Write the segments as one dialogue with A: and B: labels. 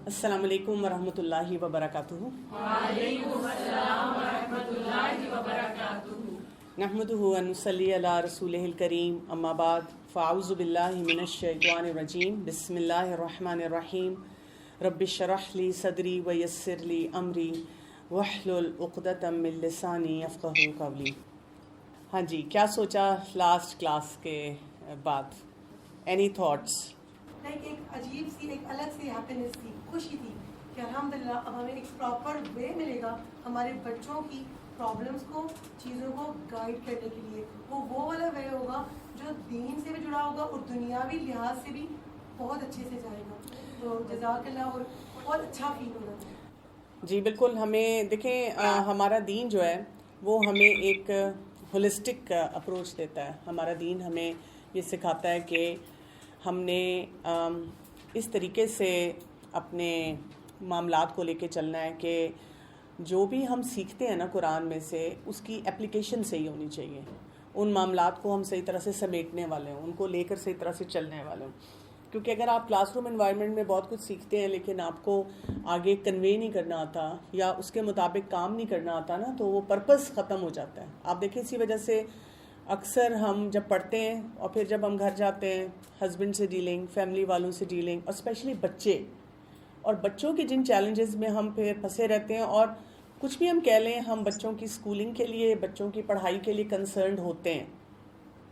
A: السلام علیکم ورحمۃ اللہ وبرکاتہ.
B: وعلیکم السلام ورحمۃ اللہ وبرکاتہ.
A: نحمدہ ونصلی علی رسولہ الکریم. اما بعد فاعوذ باللہ من الشیطان الرجیم. بسم اللہ الرحمن الرحیم. رب اشرح لی صدری ویسر لی امری واحلل عقدۃ من لسانی یفقہوا قولی. ہاں جی، کیا سوچا لاسٹ کلاس کے بعد؟ Any thoughts?
C: ایک عجیب سی، ایک الگ سی ہیپینس تھی، خوشی تھی کہ الحمدللہ اب ہمیں ایک پراپر وے ملے گا ہمارے بچوں کی پرابلمس کو، چیزوں کو گائیڈ کرنے کے لیے. وہ والا وے ہوگا جو دین سے بھی جڑا ہوگا اور دنیاوی لحاظ سے بھی بہت اچھے سے جائے گا. تو جزاک اللہ، اور بہت اچھا فیل ہو رہا ہے.
A: جی بالکل. ہمیں دیکھیں، ہمارا دین جو ہے وہ ہمیں ایک ہولسٹک اپروچ دیتا ہے. ہمارا دین ہمیں یہ سکھاتا ہے کہ ہم نے اس طریقے سے اپنے معاملات کو لے کے چلنا ہے کہ جو بھی ہم سیکھتے ہیں نا قرآن میں سے، اس کی اپلیکیشن صحیح ہونی چاہیے. ان معاملات کو ہم صحیح طرح سے سمیٹنے والے ہوں، ان کو لے کر صحیح طرح سے چلنے والے ہوں. کیونکہ اگر آپ کلاس روم انوائرمنٹ میں بہت کچھ سیکھتے ہیں لیکن آپ کو آگے کنوے نہیں کرنا آتا یا اس کے مطابق کام نہیں کرنا آتا نا، تو وہ پرپس ختم ہو جاتا ہے. آپ دیکھیں اسی وجہ سے اکثر ہم جب پڑھتے ہیں اور پھر جب ہم گھر جاتے ہیں، ہسبینڈ سے ڈیلنگ، فیملی والوں سے ڈیلنگ، اور اسپیشلی بچے اور بچوں کے جن چیلنجز میں ہم پھر پھنسے رہتے ہیں، اور کچھ بھی ہم کہہ لیں، ہم بچوں کی سکولنگ کے لیے، بچوں کی پڑھائی کے لیے کنسرنڈ ہوتے ہیں،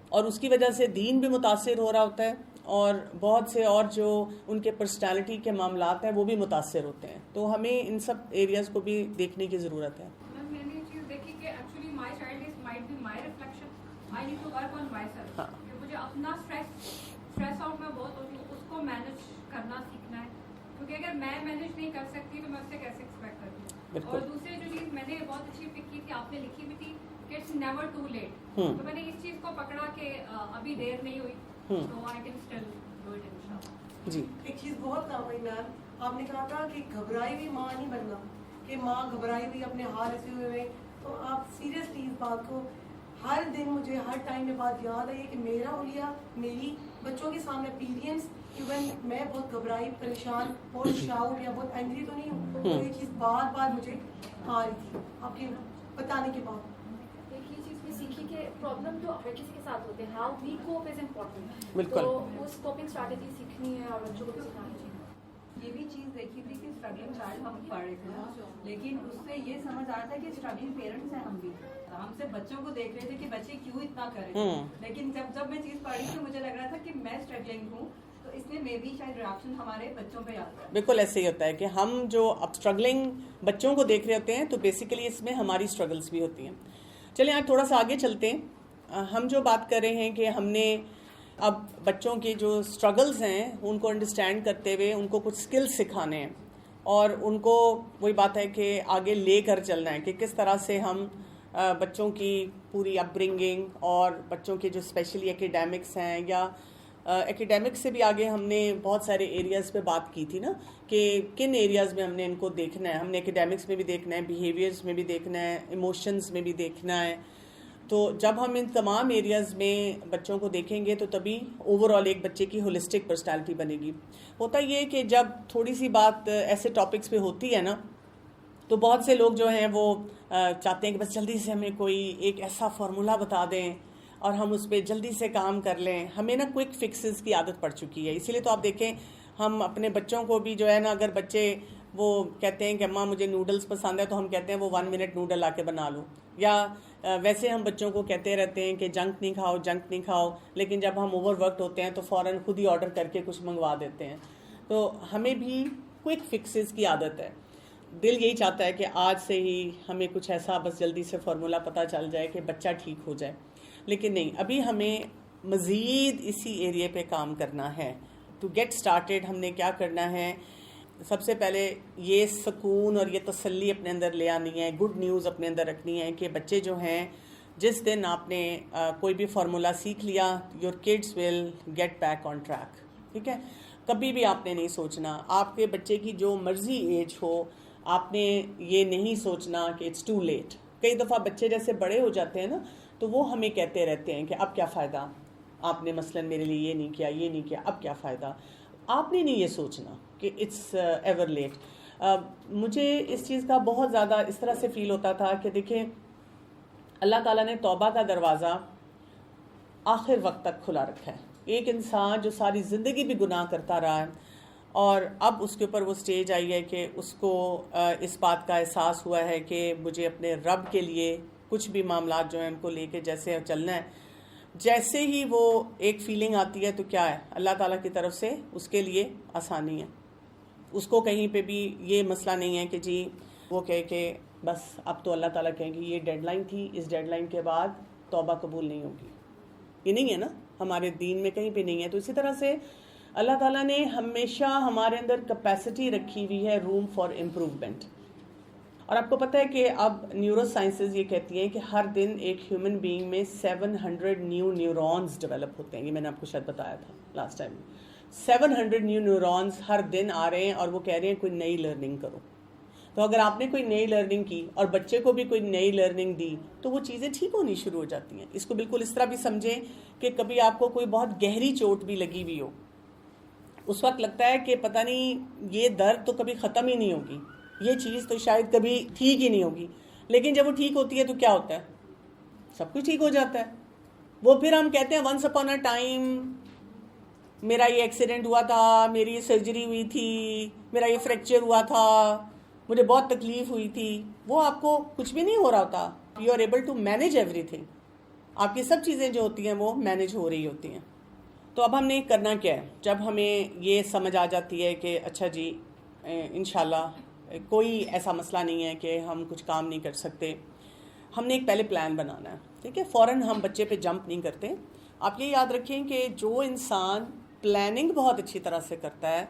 A: اور اس کی وجہ سے دین بھی متاثر ہو رہا ہوتا ہے اور بہت سے اور جو ان کے پرسنالٹی کے معاملات ہیں وہ بھی متاثر ہوتے ہیں. تو ہمیں ان سب ایریاز کو بھی دیکھنے کی ضرورت ہے.
B: میں نے یہ چیز دیکھی کہ actually my child is might be my reflection. I need to work on myself. کہ مجھے اپنا اسٹریس آؤٹ میں بہت ہوتی ہوں، اس کو مینیج کرنا سیکھنا ہے. کیونکہ اگر میں مینیج نہیں کر سکتی تو میں اس سے کیسے ایکسپیکٹ کرتی ہوں. اور دوسری جو چیز میں نے بہت اچھی پک کی تھی، آپ نے لکھی بھی تھی کہ اٹس نیور ٹو لیٹ. تو میں نے اس چیز کو پکڑا کہ ابھی دیر نہیں ہوئی، تو I can still do it انشاءاللہ.
A: جی،
C: ایک چیز بہت کام آئی میم، آپ نے کہا تھا کہ گھبرائی ہوئی ماں نہیں بننا، کہ ماں گھبرائی ہوئی اپنے حال ایسے ہوئے. تو آپ سیریسلی اس بات کو، ہر دن مجھے ہر ٹائم میں بات یاد آئی ہے کہ میرا اولیا، میری بچوں کے سامنے اپیرینس، ایون میں بہت گھبرائی، پریشان، بہت شاؤٹ یا بہت اینگری تو نہیں ہوں. تو یہ چیز بار بار مجھے آ رہی تھی آپ کے بتانے کے بعد.
D: ایک یہ چیز بھی سیکھی کہ پرابلم تو ہر کسی کے ساتھ ہوتے ہیں، how we cope is important.
A: بالکل.
D: تو اس کوپنگ اسٹریٹجی سیکھنی ہے اور بچوں کو بھی سکھانی چاہیے.
E: یہ بھی چیز دیکھی تھی کہ اسٹرگلنگ چائلڈ ہم پڑھ رہے تھے، لیکن اس سے یہ سمجھ آیا تھا کہ اسٹرگلنگ پیرنٹس ہیں ہم بھی. ہم سے بچوں کو دیکھ رہے تھے کہ بچے کیوں اتنا کریں، لیکن جب میں چیز پڑھی تو مجھے لگ رہا تھا کہ میں اسٹرگلنگ ہوں، تو اس لیے میں بھی شاید ریاکشن ہمارے بچوں پہ آتا ہے.
A: بالکل ایسے ہی ہوتا ہے کہ ہم جو اب اسٹرگلنگ بچوں کو دیکھ رہے ہوتے ہیں تو بیسیکلی اس میں ہماری اسٹرگلس بھی ہوتی ہیں. چلیں آج تھوڑا سا آگے چلتے ہیں. ہم جو بات کر رہے ہیں کہ ہم نے اب بچوں کے جو اسٹرگلز ہیں ان کو انڈرسٹینڈ کرتے ہوئے ان کو کچھ اسکلز سکھانے ہیں، اور ان کو وہی بات ہے کہ آگے لے کر چلنا ہے کہ کس طرح سے ہم بچوں کی پوری اپ برنگنگ اور بچوں کے جو اسپیشلی ایکیڈیمکس ہیں، یا ایکیڈیمکس سے بھی آگے ہم نے بہت سارے ایریاز پہ بات کی تھی نا کہ کن ایریاز میں ہم نے ان کو دیکھنا ہے. ہم نے ایکیڈیمکس میں بھی دیکھنا ہے، بیہیویئرز میں بھی دیکھنا ہے، ایموشنز میں بھی دیکھنا ہے. تو جب ہم ان تمام ایریاز میں بچوں کو دیکھیں گے تو تبھی اوور آل ایک بچے کی ہولسٹک پرسنالٹی بنے گی. ہوتا یہ کہ جب تھوڑی سی بات ایسے ٹاپکس پہ ہوتی ہے نا، تو بہت سے لوگ جو ہیں وہ چاہتے ہیں کہ بس جلدی سے ہمیں کوئی ایک ایسا فارمولا بتا دیں اور ہم اس پہ جلدی سے کام کر لیں. ہمیں نا کوئک فکسز کی عادت پڑ چکی ہے. اسی لیے تو آپ دیکھیں ہم اپنے بچوں کو بھی جو ہے نا، اگر بچے وہ کہتے ہیں کہ اماں مجھے نوڈلز پسند ہے، تو ہم کہتے ہیں وہ 1 منٹ نوڈل آ کے بنا لو. یا ویسے ہم بچوں کو کہتے رہتے ہیں کہ جنک نہیں کھاؤ، جنک نہیں کھاؤ، لیکن جب ہم اوور ورکڈ ہوتے ہیں تو فوراً خود ہی آرڈر کر کے کچھ منگوا دیتے ہیں. تو ہمیں بھی کوئک فکسز کی عادت ہے. دل یہی چاہتا ہے کہ آج سے ہی ہمیں کچھ ایسا بس جلدی سے فارمولا پتہ چل جائے کہ بچہ ٹھیک ہو جائے. لیکن نہیں، ابھی ہمیں مزید اسی ایریے پہ کام کرنا ہے. ٹو گیٹ اسٹارٹیڈ ہم نے کیا کرنا ہے؟ سب سے پہلے یہ سکون اور یہ تسلی اپنے اندر لے آنی ہے، گڈ نیوز اپنے اندر رکھنی ہے کہ بچے جو ہیں، جس دن آپ نے کوئی بھی فارمولا سیکھ لیا، your kids will get back on track. ٹھیک ہے؟ کبھی بھی آپ نے نہیں سوچنا، آپ کے بچے کی جو مرضی ایج ہو، آپ نے یہ نہیں سوچنا کہ اٹس ٹو لیٹ. کئی دفعہ بچے جیسے بڑے ہو جاتے ہیں نا، تو وہ ہمیں کہتے رہتے ہیں کہ اب کیا فائدہ، آپ نے مثلاً میرے لیے یہ نہیں کیا، یہ نہیں کیا، اب کیا فائدہ. آپ نے نہیں یہ سوچنا کہ اٹس ایور لیٹ. مجھے اس چیز کا بہت زیادہ اس طرح سے فیل ہوتا تھا کہ دیکھیں اللہ تعالیٰ نے توبہ کا دروازہ آخر وقت تک کھلا رکھا ہے. ایک انسان جو ساری زندگی بھی گناہ کرتا رہا ہے اور اب اس کے اوپر وہ سٹیج آئی ہے کہ اس کو اس بات کا احساس ہوا ہے کہ مجھے اپنے رب کے لیے کچھ بھی معاملات جو ہیں ان کو لے کے جیسے چلنا ہے. جیسے ہی وہ ایک فیلنگ آتی ہے تو کیا ہے, اللہ تعالیٰ کی طرف سے اس کے لیے آسانی ہے. اس کو کہیں پہ بھی یہ مسئلہ نہیں ہے کہ جی وہ کہے کہ بس اب تو اللہ تعالیٰ کہیں گے یہ ڈیڈ لائن تھی, اس ڈیڈ لائن کے بعد توبہ قبول نہیں ہوگی. یہ نہیں ہے نا, ہمارے دین میں کہیں پہ نہیں ہے. تو اسی طرح سے اللہ تعالیٰ نے ہمیشہ ہمارے اندر کیپیسٹی رکھی ہوئی ہے روم فار امپروومنٹ. اور آپ کو پتہ ہے کہ اب نیورو سائنسز یہ کہتی ہیں کہ ہر دن ایک ہیومن بینگ میں 700 نیو نیورونز ڈیولپ ہوتے ہیں. یہ میں نے آپ کو شاید بتایا تھا لاسٹ ٹائم. 700 نیو نیورونز ہر دن آ رہے ہیں اور وہ کہہ رہے ہیں کوئی نئی لرننگ کرو. تو اگر آپ نے کوئی نئی لرننگ کی اور بچے کو بھی کوئی نئی لرننگ دی تو وہ چیزیں ٹھیک ہونی شروع ہو جاتی ہیں. اس کو بالکل اس طرح بھی سمجھیں کہ کبھی آپ کو کوئی بہت گہری چوٹ بھی لگی ہوئی ہو, اس وقت لگتا ہے کہ پتہ نہیں یہ درد تو کبھی ختم ہی نہیں ہوگی, یہ چیز تو شاید کبھی ٹھیک ہی نہیں ہوگی. لیکن جب وہ ٹھیک ہوتی ہے تو کیا ہوتا ہے, سب کچھ ٹھیک ہو جاتا ہے. وہ پھر ہم کہتے ہیں ونس اپون اے ٹائم میرا یہ ایکسیڈنٹ ہوا تھا, میری یہ سرجری ہوئی تھی, میرا یہ فریکچر ہوا تھا, مجھے بہت تکلیف ہوئی تھی. وہ آپ کو کچھ بھی نہیں ہو رہا ہوتا. You are able to manage everything. آپ کی سب چیزیں جو ہوتی ہیں وہ مینیج ہو رہی ہوتی ہیں. تو اب ہم نے کرنا کیا ہے, جب ہمیں یہ سمجھ آ جاتی ہے کہ اچھا جی انشاءاللہ کوئی ایسا مسئلہ نہیں ہے کہ ہم کچھ کام نہیں کر سکتے, ہم نے ایک پہلے پلان بنانا ہے. ٹھیک ہے, فوراً ہم بچے پہ جمپ نہیں کرتے. آپ یہ یاد رکھیں کہ جو انسان پلاننگ بہت اچھی طرح سے کرتا ہے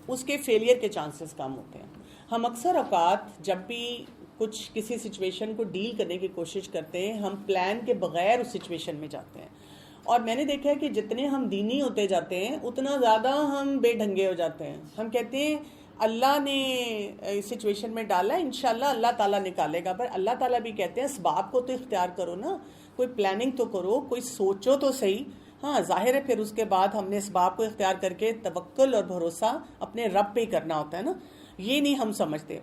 A: اس کے فیلئر کے چانسز کم ہوتے ہیں. ہم اکثر اوقات جب بھی کچھ کسی سچویشن کو ڈیل کرنے کی کوشش کرتے ہیں ہم پلان کے بغیر اس سچویشن میں جاتے ہیں. اور میں نے دیکھا ہے کہ جتنے ہم دینی ہوتے جاتے ہیں اتنا زیادہ ہم بے ڈھنگے ہو جاتے ہیں. ہم کہتے ہیں اللہ نے اس سچویشن میں ڈالا ہے, انشاءاللہ اللہ تعالیٰ نکالے گا. پر اللہ تعالیٰ بھی کہتے ہیں اسباب کو تو اختیار کرو نا, کوئی پلاننگ تو کرو, کوئی سوچو تو صحیح. ہاں ظاہر ہے پھر اس کے بعد ہم نے اسباب کو اختیار کر کے توکل اور بھروسہ اپنے رب پہ ہی کرنا ہوتا ہے نا. یہ نہیں ہم سمجھتے.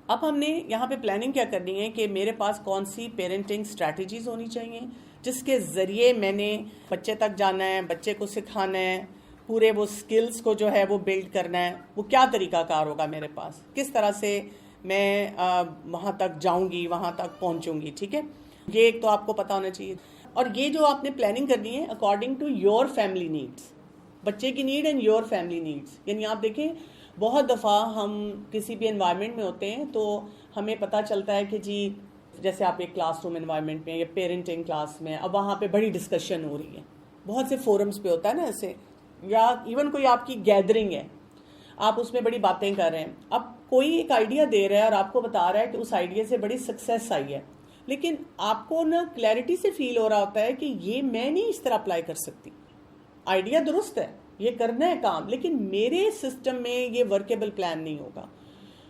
A: اب ہم نے یہاں پہ پلاننگ کیا کرنی ہے کہ میرے پاس کون سی پیرنٹنگ اسٹریٹجیز ہونی چاہیے جس کے ذریعے میں نے بچے تک جانا ہے, بچے کو سکھانا ہے, پورے وہ سکلز کو جو ہے وہ بلڈ کرنا ہے. وہ کیا طریقہ کار ہوگا میرے پاس, کس طرح سے میں وہاں تک جاؤں گی, وہاں تک پہنچوں گی. ٹھیک ہے, یہ ایک تو آپ کو پتہ ہونا چاہیے. اور یہ جو آپ نے پلاننگ کرنی ہے according to your family needs, بچے کی need and your family needs. یعنی آپ دیکھیں بہت دفعہ ہم کسی بھی انوائرمنٹ میں ہوتے ہیں تو ہمیں پتہ چلتا ہے کہ جی جیسے آپ ایک کلاس روم انوائرمنٹ میں یا پیرنٹنگ کلاس میں, اب وہاں پہ بڑی ڈسکشن ہو رہی ہے, بہت سے فورمز پہ ہوتا ہے نا ایسے, یا ایون کوئی آپ کی گیدرنگ ہے, آپ اس میں بڑی باتیں کر رہے ہیں. اب کوئی ایک آئیڈیا دے رہا ہے اور آپ کو بتا رہا ہے کہ اس آئیڈیا سے بڑی سکسیس آئی ہے, لیکن آپ کو نا کلیئرٹی سے فیل ہو رہا ہوتا ہے کہ یہ میں نہیں اس طرح اپلائی کر سکتی. آئیڈیا درست ہے, یہ کرنا ہے کام, لیکن میرے سسٹم میں یہ ورکیبل پلان نہیں ہوگا.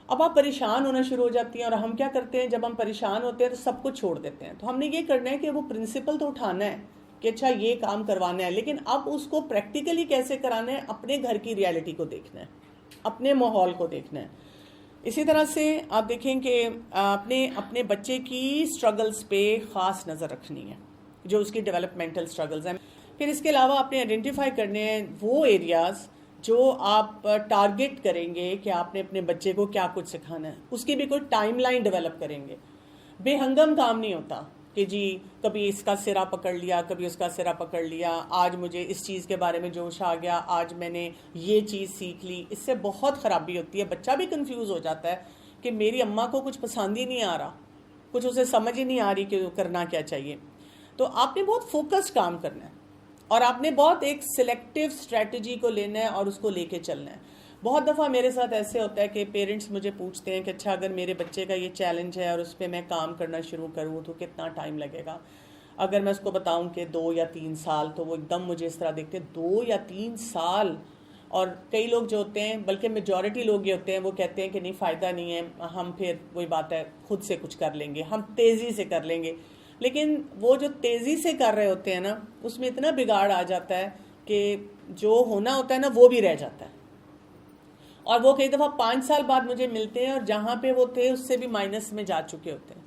A: اب آپ پریشان ہونا شروع ہو جاتی ہیں. اور ہم کیا کرتے ہیں, جب ہم پریشان ہوتے ہیں تو سب کچھ چھوڑ دیتے ہیں. تو ہم نے یہ کرنا ہے کہ وہ پرنسپل تو اٹھانا ہے کہ اچھا یہ کام کروانا ہے, لیکن اب اس کو پریکٹیکلی کیسے کرانا ہے, اپنے گھر کی ریالٹی کو دیکھنا ہے, اپنے ماحول کو دیکھنا ہے. اسی طرح سے آپ دیکھیں کہ اپنے بچے کی سٹرگلز پہ خاص نظر رکھنی ہے, جو اس کی ڈیولپمنٹل سٹرگلز ہیں. پھر اس کے علاوہ آپ نے آئیڈینٹیفائی کرنے ہیں وہ ایریاز جو آپ ٹارگٹ کریں گے کہ آپ نے اپنے بچے کو کیا کچھ سکھانا ہے. اس کی بھی کوئی ٹائم لائن ڈیولپ کریں گے. بے ہنگم کام نہیں ہوتا کہ جی کبھی اس کا سرا پکڑ لیا, کبھی اس کا سرا پکڑ لیا, آج مجھے اس چیز کے بارے میں جوش آ گیا, آج میں نے یہ چیز سیکھ لی. اس سے بہت خرابی ہوتی ہے. بچہ بھی کنفیوز ہو جاتا ہے کہ میری اماں کو کچھ پسند ہی نہیں آ رہا, کچھ اسے سمجھ ہی نہیں آ رہی کہ کرنا کیا چاہیے. تو آپ نے بہت فوکسڈ کام کرنا ہے اور آپ نے بہت ایک سلیکٹیو اسٹریٹجی کو لینا ہے اور اس کو لے کے چلنا ہے. بہت دفعہ میرے ساتھ ایسے ہوتا ہے کہ پیرنٹس مجھے پوچھتے ہیں کہ اچھا اگر میرے بچے کا یہ چیلنج ہے اور اس پہ میں کام کرنا شروع کروں تو کتنا ٹائم لگے گا. اگر میں اس کو بتاؤں کہ 2 یا 3 سال تو وہ ایک دم مجھے اس طرح دیکھتے ہیں 2 یا 3 سال. اور کئی لوگ جو ہوتے ہیں, بلکہ میجورٹی لوگ یہ ہوتے ہیں, وہ کہتے ہیں کہ نہیں فائدہ نہیں ہے, ہم پھر وہی بات ہے خود سے کچھ کر لیں گے, ہم تیزی سے کر لیں گے. لیکن وہ جو تیزی سے کر رہے ہوتے ہیں نا اس میں اتنا بگاڑ آ جاتا ہے کہ جو ہونا ہوتا ہے نا وہ بھی رہ جاتا ہے, اور وہ کئی دفعہ 5 سال بعد مجھے ملتے ہیں اور جہاں پہ وہ تھے اس سے بھی مائنس میں جا چکے ہوتے ہیں.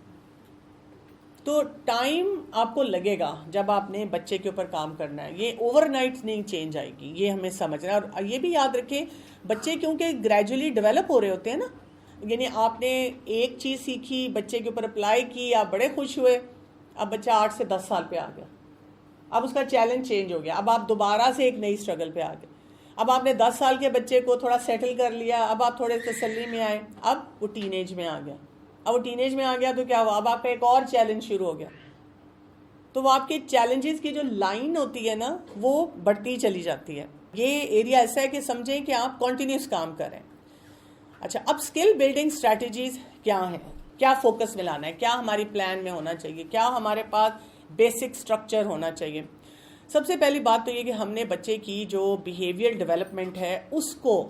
A: تو ٹائم آپ کو لگے گا جب آپ نے بچے کے اوپر کام کرنا ہے, یہ اوور نائٹ نہیں چینج آئے گی, یہ ہمیں سمجھنا ہے. اور یہ بھی یاد رکھیں بچے کیونکہ گریجولی ڈیولپ ہو رہے ہوتے ہیں نا, یعنی آپ نے ایک چیز سیکھی, بچے کے اوپر اپلائی کی, آپ بڑے خوش ہوئے, اب بچہ 8 سے 10 سال پہ آ گیا, اب اس کا چیلنج چینج ہو گیا, اب آپ دوبارہ سے ایک نئی اسٹرگل پہ آ گئے. اب آپ نے 10 سال کے بچے کو تھوڑا سیٹل کر لیا, اب آپ تھوڑے تسلی میں آئے, اب وہ ٹین ایج میں آ گیا. اب وہ ٹین ایج میں آ گیا تو کیا ہوا, اب آپ کا ایک اور چیلنج شروع ہو گیا. تو وہ آپ کے چیلنجز کی جو لائن ہوتی ہے نا وہ بڑھتی چلی جاتی ہے. یہ ایریا ایسا ہے کہ سمجھیں کہ آپ کنٹینیوس کام کریں. اچھا, اب اسکل بلڈنگ اسٹریٹجیز کیا ہیں, کیا فوکس میں لانا ہے, کیا ہماری پلان میں ہونا چاہیے, کیا ہمارے پاس بیسک اسٹرکچر ہونا چاہیے. سب سے پہلی بات تو یہ کہ ہم نے بچے کی جو بیہیویئر ڈیولپمنٹ ہے اس کو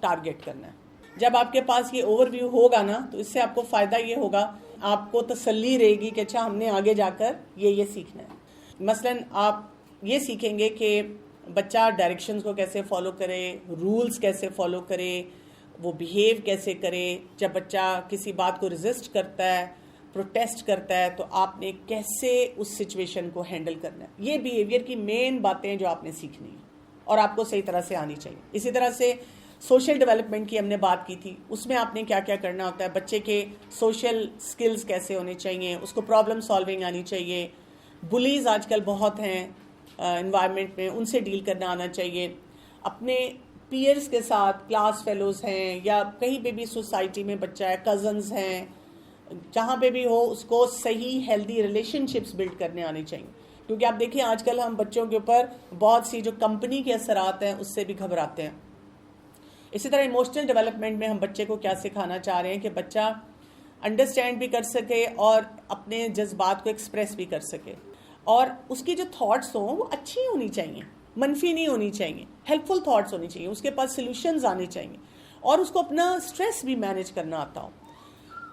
A: ٹارگٹ کرنا ہے. جب آپ کے پاس یہ اوور ویو ہوگا نا تو اس سے آپ کو فائدہ یہ ہوگا, آپ کو تسلی رہے گی کہ اچھا ہم نے آگے جا کر یہ سیکھنا ہے. مثلاً آپ یہ سیکھیں گے کہ بچہ ڈائریکشنز کو کیسے فالو کرے, رولز کیسے فالو کرے, وہ بیہیو کیسے کرے. جب بچہ کسی بات کو ریزسٹ کرتا ہے, پروٹیسٹ کرتا ہے, تو آپ نے کیسے اس سچویشن کو ہینڈل کرنا ہے. یہ بیہیویئر کی مین باتیں جو آپ نے سیکھنی ہیں اور آپ کو صحیح طرح سے آنی چاہیے. اسی طرح سے سوشل ڈیولپمنٹ کی ہم نے بات کی تھی, اس میں آپ نے کیا کیا کرنا ہوتا ہے. بچے کے سوشل سکلز کیسے ہونے چاہیے, اس کو پرابلم سالونگ آنی چاہیے. بلیز آج کل بہت ہیں انوائرمنٹ میں, ان سے ڈیل کرنا آنا چاہیے. اپنے پیئرز کے ساتھ, کلاس فیلوز ہیں یا کہیں پہ بھی سوسائٹی میں بچہ ہے, کزنز ہیں, جہاں پہ بھی ہو, اس کو صحیح ہیلدی ریلیشن شپس بلڈ کرنے آنے چاہیے. کیونکہ آپ دیکھیں آج کل ہم بچوں کے اوپر بہت سی جو کمپنی کے اثرات ہیں اس سے بھی گھبراتے ہیں. اسی طرح ایموشنل ڈیولپمنٹ میں ہم بچے کو کیا سکھانا چاہ رہے ہیں کہ بچہ انڈرسٹینڈ بھی کر سکے اور اپنے جذبات کو ایکسپریس بھی کر سکے, اور اس کی جو تھاٹس ہوں وہ اچھی ہونی چاہیے, منفی نہیں ہونی چاہیے, ہیلپ فل تھاٹس ہونی چاہیے, اس کے پاس سولوشنز آنے چاہیے, اور اس کو اپنا اسٹریس بھی مینیج کرنا آتا ہو.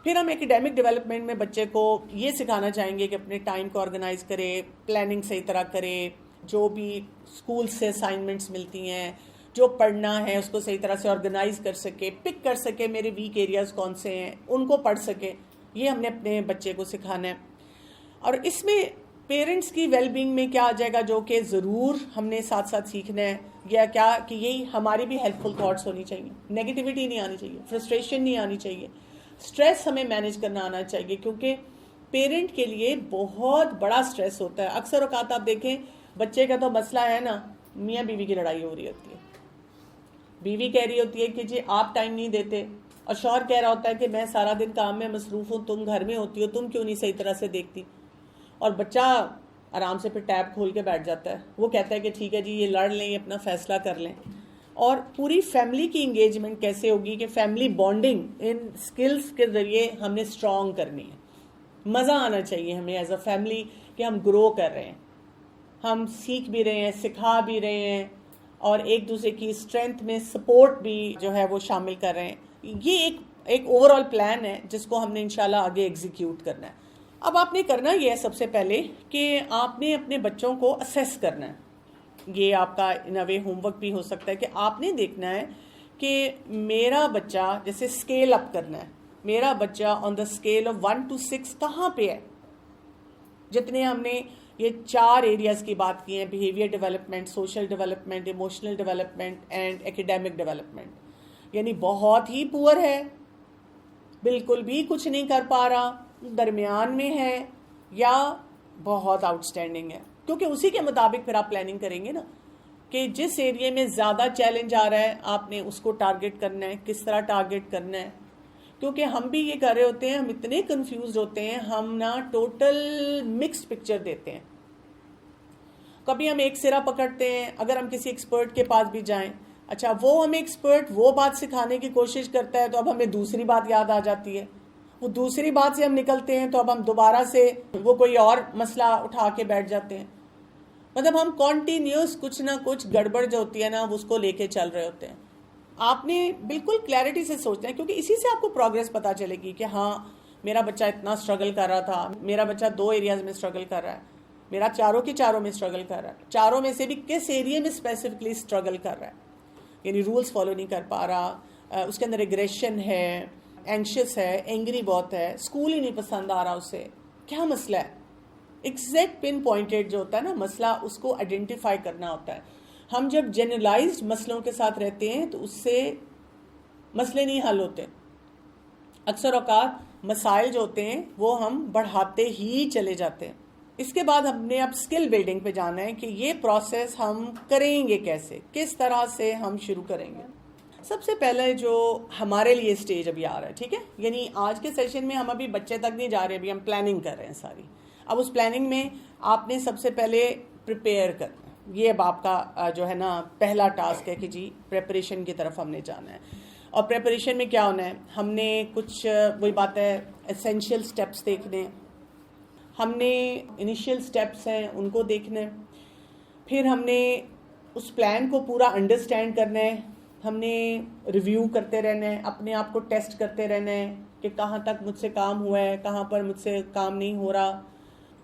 A: پھر ہم ایکیڈیمک ڈیولپمنٹ میں بچے کو یہ سکھانا چاہیں گے کہ اپنے ٹائم کو آرگنائز کرے, پلاننگ صحیح طرح کرے, جو بھی اسکول سے اسائنمنٹس ملتی ہیں, جو پڑھنا ہے اس کو صحیح طرح سے آرگنائز کر سکے, پک کر سکے میرے ویک ایریاز کون سے ہیں, ان کو پڑھ سکے. یہ ہم نے اپنے بچے کو سکھانا ہے. اور اس میں پیرنٹس کی ویل بینگ میں کیا آ جائے گا, جو کہ ضرور ہم نے ساتھ ساتھ سیکھنا ہے, یا کیا کہ یہی ہماری بھی ہیلپ فل تھاٹس ہونی چاہیے, نیگیٹیوٹی نہیں آنی چاہیے, فرسٹریشن نہیں آنی چاہیے, اسٹریس ہمیں مینیج کرنا آنا چاہیے. کیونکہ پیرنٹ کے لیے بہت بڑا اسٹریس ہوتا ہے. اکثر اوقات آپ دیکھیں بچے کا تو مسئلہ ہے نا, میاں بیوی کی لڑائی ہو رہی ہوتی ہے. بیوی کہہ رہی ہوتی ہے کہ جی آپ ٹائم نہیں دیتے, اور شوہر کہہ رہا ہوتا ہے کہ میں سارا دن کام میں مصروف ہوں, تم گھر میں ہوتی ہو, تم کیوں نہیں صحیح طرح سے دیکھتی. اور بچہ آرام سے پھر ٹیب کھول کے بیٹھ جاتا ہے, وہ کہتا ہے کہ ٹھیک ہے جی یہ لڑ لیں, یہ اپنا فیصلہ کر لیں. اور پوری فیملی کی انگیجمنٹ کیسے ہوگی کہ فیملی بانڈنگ ان سکلز کے ذریعے ہم نے اسٹرانگ کرنی ہے. مزہ آنا چاہیے ہمیں ایز اے فیملی کہ ہم گرو کر رہے ہیں, ہم سیکھ بھی رہے ہیں, سکھا بھی رہے ہیں, اور ایک دوسرے کی اسٹرینتھ میں سپورٹ بھی جو ہے وہ شامل کر رہے ہیں. یہ ایک اوور آل پلان ہے جس کو ہم نے انشاءاللہ آگے ایگزیکیوٹ کرنا ہے. اب آپ نے کرنا یہ ہے سب سے پہلے کہ آپ نے اپنے بچوں کو اسیس کرنا ہے. یہ آپ کا ان اے وے ہوم ورک بھی ہو سکتا ہے کہ آپ نے دیکھنا ہے کہ میرا بچہ, جیسے اسکیل اپ کرنا ہے, میرا بچہ آن دا اسکیل آف 1 to 6 کہاں پہ ہے. جتنے ہم نے یہ 4 ایریاز کی بات کی ہیں, behaviour development, social development, emotional development and academic development, یعنی بہت ہی پور ہے, بالکل بھی کچھ نہیں کر پا رہا, درمیان میں ہے, یا بہت آؤٹ اسٹینڈنگ ہے. کیونکہ اسی کے مطابق پھر آپ پلاننگ کریں گے نا کہ جس ایریے میں زیادہ چیلنج آ رہا ہے آپ نے اس کو ٹارگٹ کرنا ہے, کس طرح ٹارگٹ کرنا ہے. کیونکہ ہم بھی یہ کر رہے ہوتے ہیں, ہم اتنے کنفیوزڈ ہوتے ہیں, ہم نا ٹوٹل مکسڈ پکچر دیتے ہیں. کبھی ہم ایک سرا پکڑتے ہیں, اگر ہم کسی ایکسپرٹ کے پاس بھی جائیں, اچھا وہ ہمیں ایکسپرٹ وہ بات سکھانے کی کوشش کرتا ہے تو اب ہمیں دوسری بات یاد آ جاتی ہے, وہ دوسری بات سے ہم نکلتے ہیں تو اب ہم دوبارہ سے وہ کوئی اور مسئلہ اٹھا کے بیٹھ جاتے ہیں. مطلب ہم کنٹینیوس کچھ نہ کچھ گڑبڑ جو ہوتی ہے نا اس کو لے کے چل رہے ہوتے ہیں. آپ نے بالکل کلیئرٹی سے سوچنا ہے, کیونکہ اسی سے آپ کو پروگرس پتا چلے گی کہ ہاں میرا بچہ اتنا اسٹرگل کر رہا تھا, میرا بچہ 2 ایریاز میں اسٹرگل کر رہا ہے. میرا چاروں کے چاروں میں اسٹرگل کر رہا ہے, چاروں میں سے بھی کس ایریا میں اسپیسیفکلی اسٹرگل کر رہا ہے, یعنی رولز فالو نہیں کر پا رہا, اس کے اندر ایگریشن ہے, اینکشس ہے, اینگری بہت ہے, اسکول ہی نہیں پسند آ رہا اسے, کیا مسئلہ ہے. ایگزیکٹ پن پوائنٹڈ جو ہوتا ہے نا مسئلہ, اس کو آئیڈینٹیفائی کرنا ہوتا ہے. ہم جب جنرلائزڈ مسئلوں کے ساتھ رہتے ہیں تو اس سے مسئلے نہیں حل ہوتے. اکثر اوقات مسائل جو ہوتے ہیں وہ ہم بڑھاتے ہی چلے جاتے ہیں. اس کے بعد ہم نے اب اسکل بلڈنگ پہ جانا ہے کہ یہ پروسیس ہم کریں گے کیسے, کس طرح سے ہم شروع کریں گے. سب سے پہلے جو ہمارے لیے اسٹیج ابھی آ رہا ہے, ٹھیک ہے, یعنی آج کے سیشن میں ہم ابھی بچے تک نہیں جا رہے, ابھی ہم پلاننگ کر رہے ہیں ساری. اب اس پلاننگ میں آپ نے سب سے پہلے پریپیئر کرنا ہے. یہ اب آپ کا جو ہے نا پہلا ٹاسک ہے کہ جی پریپریشن کی طرف ہم نے جانا ہے. اور پریپریشن میں کیا ہونا ہے, ہم نے کچھ وہی بات ہے اسینشیل سٹیپس دیکھنے ہیں, ہم نے انیشیل سٹیپس ہیں ان کو دیکھنا ہے, پھر ہم نے اس پلان کو پورا انڈرسٹینڈ کرنا ہے, ہم نے ریویو کرتے رہنا ہے, اپنے آپ کو ٹیسٹ کرتے رہنا ہے کہ کہاں تک مجھ سے کام ہوا ہے, کہاں پر مجھ سے کام نہیں ہو رہا.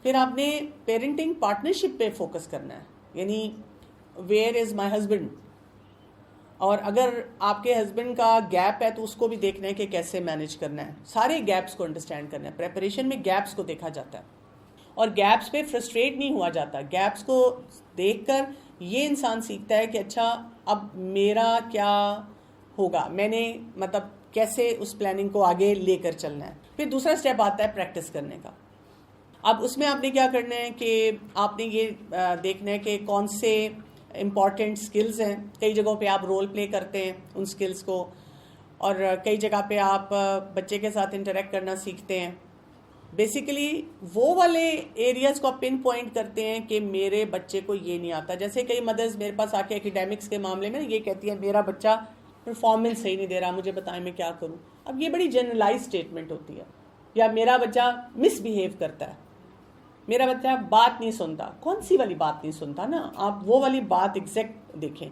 A: پھر آپ نے پیرنٹنگ پارٹنرشپ پہ فوکس کرنا ہے, یعنی ویئر از مائی ہسبینڈ, اور اگر آپ کے ہسبینڈ کا گیپ ہے تو اس کو بھی دیکھنا ہے کہ کیسے مینیج کرنا ہے. سارے گیپس کو انڈرسٹینڈ کرنا ہے. پریپریشن میں گیپس کو دیکھا جاتا ہے اور گیپس پہ فرسٹریٹ نہیں ہوا جاتا. گیپس کو دیکھ کر یہ انسان سیکھتا ہے کہ اچھا اب میرا کیا ہوگا, میں نے مطلب کیسے اس پلاننگ کو آگے لے کر چلنا ہے. پھر دوسرا اسٹیپ آتا ہے پریکٹس کرنے کا. اب اس میں آپ نے کیا کرنا ہے کہ آپ نے یہ دیکھنا ہے کہ کون سے امپورٹنٹ سکلز ہیں. کئی جگہوں پہ آپ رول پلے کرتے ہیں ان سکلز کو, اور کئی جگہ پہ آپ بچے کے ساتھ انٹریکٹ کرنا سیکھتے ہیں. بیسیکلی وہ والے ایریاز کو آپ پن پوائنٹ کرتے ہیں کہ میرے بچے کو یہ نہیں آتا. جیسے کئی مدرز میرے پاس آ کے ایکیڈیمکس کے معاملے میں یہ کہتی ہے میرا بچہ پرفارمنس صحیح نہیں دے رہا, مجھے بتائیں میں کیا کروں. اب یہ بڑی جنرلائز اسٹیٹمنٹ ہوتی ہے. یا میرا بچہ مس بیہیو کرتا ہے, میرا بچہ بات نہیں سنتا. کون سی والی بات نہیں سنتا نا, آپ وہ والی بات ایگزیکٹ دیکھیں.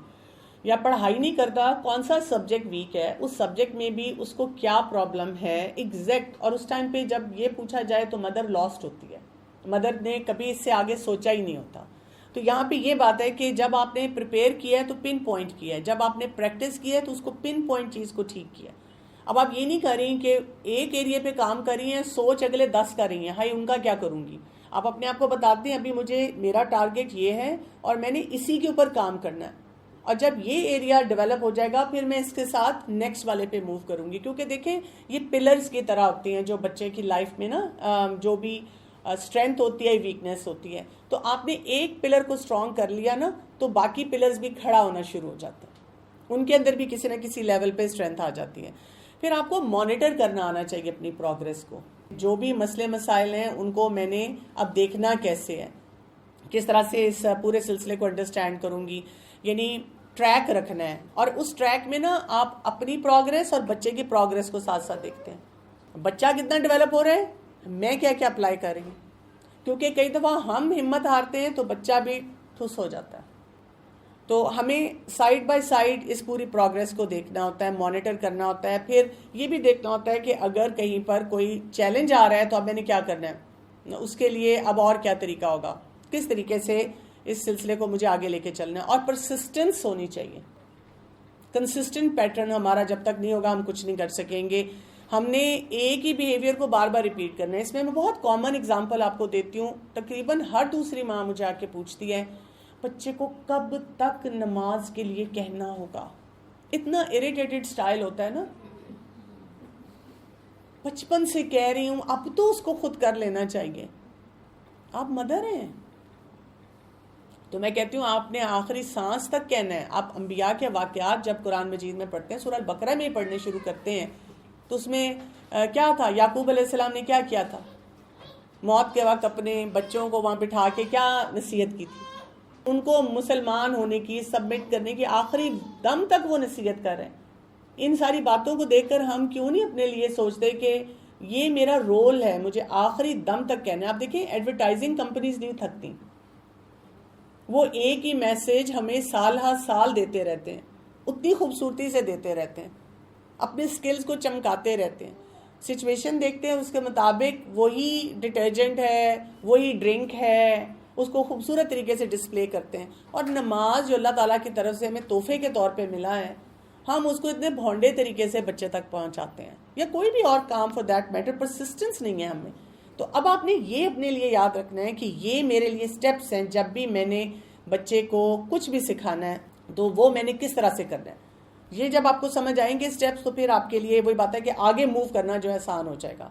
A: یا پڑھائی نہیں کرتا, کون سا سبجیکٹ ویک ہے, اس سبجیکٹ میں بھی اس کو کیا پرابلم ہے ایگزیکٹ. اور اس ٹائم پہ جب یہ پوچھا جائے تو مدر لاسٹ ہوتی ہے, مدر نے کبھی اس سے آگے سوچا ہی نہیں ہوتا. تو یہاں پہ یہ بات ہے کہ جب آپ نے پریپیئر کیا ہے تو پن پوائنٹ کیا ہے, جب آپ نے پریکٹس کیا ہے تو اس کو پن پوائنٹ چیز کو ٹھیک کیا. اب آپ یہ نہیں کر رہی کہ ایک ایریا پہ کام کر رہی ہیں, سوچ اگلے 10 کر رہی ہیں, ہائی ان کا کیا کروں گی. آپ اپنے آپ کو بتاتے ہیں ابھی مجھے میرا ٹارگیٹ یہ ہے اور میں نے اسی کے اوپر کام کرنا ہے, اور جب یہ ایریا ڈیولپ ہو جائے گا پھر میں اس کے ساتھ نیکسٹ والے پہ موو کروں گی. کیونکہ دیکھیں یہ پلرز کی طرح ہوتے ہیں جو بچے کی لائف میں نا جو بھی اسٹرینتھ ہوتی ہے ویکنیس ہوتی ہے. تو آپ نے ایک پلر کو اسٹرانگ کر لیا نا تو باقی پلرز بھی کھڑا ہونا شروع ہو جاتے ہیں, ان کے اندر بھی کسی نہ کسی لیول پہ اسٹرینتھ آ جاتی ہے. پھر آپ کو مانیٹر کرنا آنا چاہیے اپنی پروگرس کو. جو بھی مسئلے مسائل ہیں ان کو میں نے اب دیکھنا کیسے ہے, کس طرح سے اس پورے سلسلے کو انڈرسٹینڈ کروں گی, یعنی ٹریک رکھنا ہے. اور اس ٹریک میں نا آپ اپنی پروگرس اور بچے کی پروگرس کو ساتھ ساتھ دیکھتے ہیں. بچہ کتنا ڈیولپ ہو رہا ہے, میں کیا کیا اپلائی کر رہی ہوں. کیونکہ کئی دفعہ ہم ہمت ہارتے ہیں تو بچہ بھی ٹھس ہو جاتا ہے. تو ہمیں سائڈ بائی سائڈ اس پوری پروگرس کو دیکھنا ہوتا ہے, مانیٹر کرنا ہوتا ہے. پھر یہ بھی دیکھنا ہوتا ہے کہ اگر کہیں پر کوئی چیلنج آ رہا ہے تو اب میں نے کیا کرنا ہے, اس کے لیے اب اور کیا طریقہ ہوگا, کس طریقے سے اس سلسلے کو مجھے آگے لے کے چلنا ہے. اور پرسسٹنس ہونی چاہیے. کنسسٹنٹ پیٹرن ہمارا جب تک نہیں ہوگا ہم کچھ نہیں کر سکیں گے. ہم نے ایک ہی بیہیویئر کو بار بار ریپیٹ کرنا ہے. اس میں بہت کامن اگزامپل آپ کو دیتی ہوں. تقریباً ہر دوسری ماں مجھے آ کے پوچھتی ہے بچے کو کب تک نماز کے لیے کہنا ہوگا. اتنا اریٹیٹڈ سٹائل ہوتا ہے نا, بچپن سے کہہ رہی ہوں اب تو اس کو خود کر لینا چاہیے. آپ مدر ہیں تو میں کہتی ہوں آپ نے آخری سانس تک کہنا ہے. آپ انبیاء کے واقعات جب قرآن مجید میں پڑھتے ہیں, سورہ البقرہ میں پڑھنے شروع کرتے ہیں, تو اس میں کیا تھا, یعقوب علیہ السلام نے کیا کیا تھا, موت کے وقت اپنے بچوں کو وہاں بٹھا کے کیا نصیحت کی تھی, ان کو مسلمان ہونے کی, سبمٹ کرنے کی, آخری دم تک وہ نصیحت کر رہے ہیں. ان ساری باتوں کو دیکھ کر ہم کیوں نہیں اپنے لیے سوچتے کہ یہ میرا رول ہے, مجھے آخری دم تک کہنا ہے. آپ دیکھیں ایڈورٹائزنگ کمپنیز نہیں تھکتی, وہ ایک ہی میسج ہمیں سال ہر سال دیتے رہتے ہیں, اتنی خوبصورتی سے دیتے رہتے ہیں, اپنے سکلز کو چمکاتے رہتے ہیں. سچویشن دیکھتے ہیں اس کے مطابق وہی ڈٹرجنٹ ہے, وہی ڈرنک ہے, اس کو خوبصورت طریقے سے ڈسپلے کرتے ہیں. اور نماز جو اللہ تعالیٰ کی طرف سے ہمیں تحفے کے طور پہ ملا ہے, ہم اس کو اتنے بھونڈے طریقے سے بچے تک پہنچاتے ہیں, یا کوئی بھی اور کام فار دیٹ میٹر, پرسسٹنس نہیں ہے ہمیں. تو اب آپ نے یہ اپنے لیے یاد رکھنا ہے کہ یہ میرے لیے سٹیپس ہیں, جب بھی میں نے بچے کو کچھ بھی سکھانا ہے تو وہ میں نے کس طرح سے کرنا ہے. یہ جب آپ کو سمجھ آئیں گے سٹیپس, تو پھر آپ کے لیے وہی بات ہے کہ آگے موو کرنا جو ہے آسان ہو جائے گا.